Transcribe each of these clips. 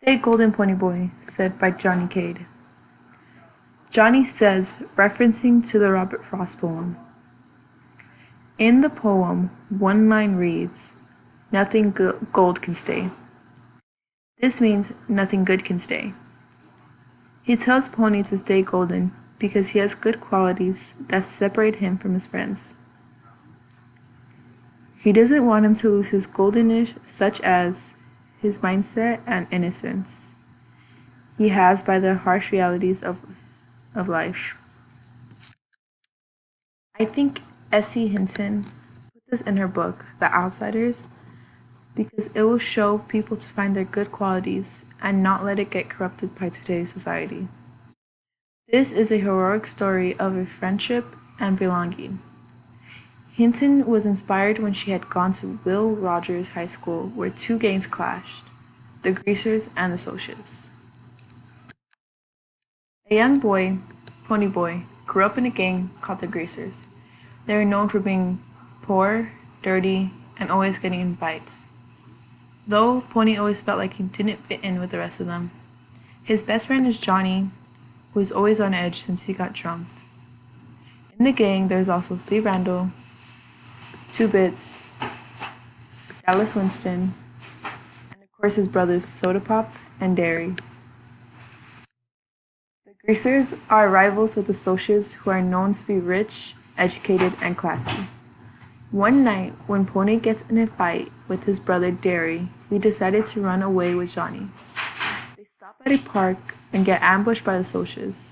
"Stay golden, Ponyboy," said by Johnny Cade. Johnny says, referencing to the Robert Frost poem. In the poem, one line reads, "Nothing gold can stay." This means nothing good can stay. He tells Pony to stay golden because he has good qualities that separate him from his friends. He doesn't want him to lose his goldenness, such as his mindset and innocence he has by the harsh realities of life. I think S.E. Hinton put this in her book, The Outsiders, because it will show people to find their good qualities and not let it get corrupted by today's society. This is a heroic story of a friendship and belonging. Hinton was inspired when she had gone to Will Rogers High School where two gangs clashed, the Greasers and the Socials. A young boy, Ponyboy, grew up in a gang called the Greasers. They were known for being poor, dirty, and always getting in fights. Though Pony always felt like he didn't fit in with the rest of them. His best friend is Johnny, who is always on edge since he got jumped. In the gang, there's also Steve Randall, Two Bits, Dallas Winston, and of course his brothers Soda Pop and Derry. The Greasers are rivals with the Socials, who are known to be rich, educated, and classy. One night, when Pony gets in a fight with his brother Derry, he decided to run away with Johnny. They stop at a park and get ambushed by the Socials.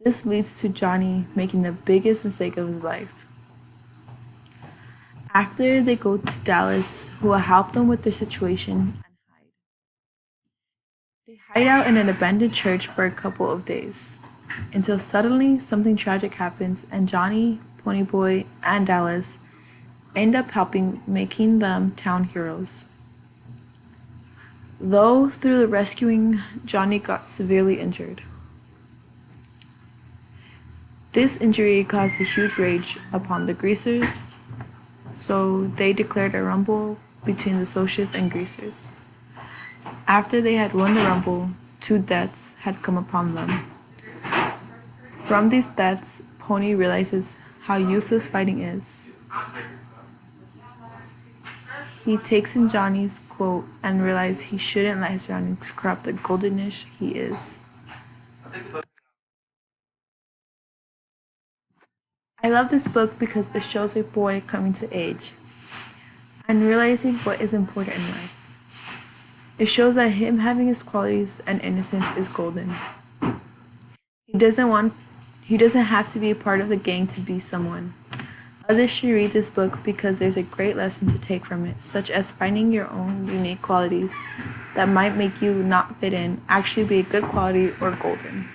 This leads to Johnny making the biggest mistake of his life. After they go to Dallas, who will help them with their situation and hide. They hide out in an abandoned church for a couple of days, until suddenly something tragic happens and Johnny, Ponyboy, and Dallas end up helping, making them town heroes. Though through the rescuing, Johnny got severely injured. This injury caused a huge rage upon the Greasers, so they declared a rumble between the Socials and Greasers. After they had won the rumble, 2 deaths had come upon them. From these deaths, Pony realizes how useless fighting is. He takes in Johnny's quote and realizes he shouldn't let his surroundings corrupt the goldenish he is. I love this book because it shows a boy coming to age and realizing what is important in life. It shows that him having his qualities and innocence is golden. He doesn't have to be a part of the gang to be someone. Others should read this book because there's a great lesson to take from it, such as finding your own unique qualities that might make you not fit in, actually be a good quality or golden.